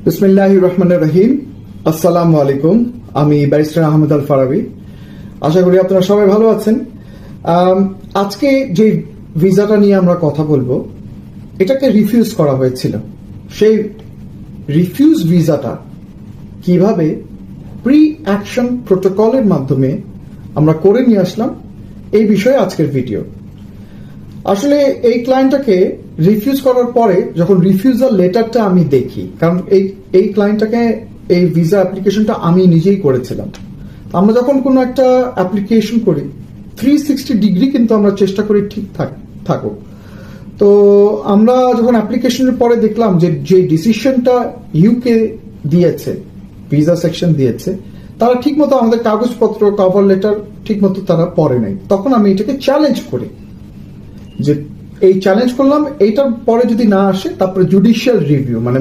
বিসমিল্লাহির রহমানির রহিম। আসসালামু আলাইকুম। আমি ব্যারিস্টার আহমেদ আল ফারাবি। আশা করি আপনারা সবাই ভালো আছেন। আজকে যে ভিসাটা নিয়ে আমরা কথা বলবো, এটাকে রিফিউজ করা হয়েছিল। সেই রিফিউজ ভিসাটা কিভাবে প্রি অ্যাকশন প্রোটোকলের মাধ্যমে আমরা করে নিয়ে আসলাম, এই বিষয়ে আজকের ভিডিও। আসলে এই ক্লায়েন্টটাকে রিফিউজ করার পরে যখন রিফিউজাল লেটারটা আমি দেখি, কারণ এই ক্লায়েন্টটাকে এই ভিসা অ্যাপ্লিকেশনটা আমি নিজেই করেছিলাম। আমরা যখন কোনো একটা অ্যাপ্লিকেশন করি 360 ডিগ্রি কিন্তু আমরা চেষ্টা করি ঠিক থাকুক। তো আমরা যখন অ্যাপ্লিকেশনের পরে দেখলাম যে ডিসিশনটা ইউকে দিয়েছে, ভিসা সেকশন দিয়েছে, তারা ঠিকমতো আমাদের কাগজপত্র কভার লেটার ঠিকমতো তারা পড়ে নাই। তখন আমি এটাকে চ্যালেঞ্জ করি, যে এই চ্যালেঞ্জ করলাম, এইটার পরে যদি না আসে তারপরে জুডিশিয়াল রিভিউ, মানে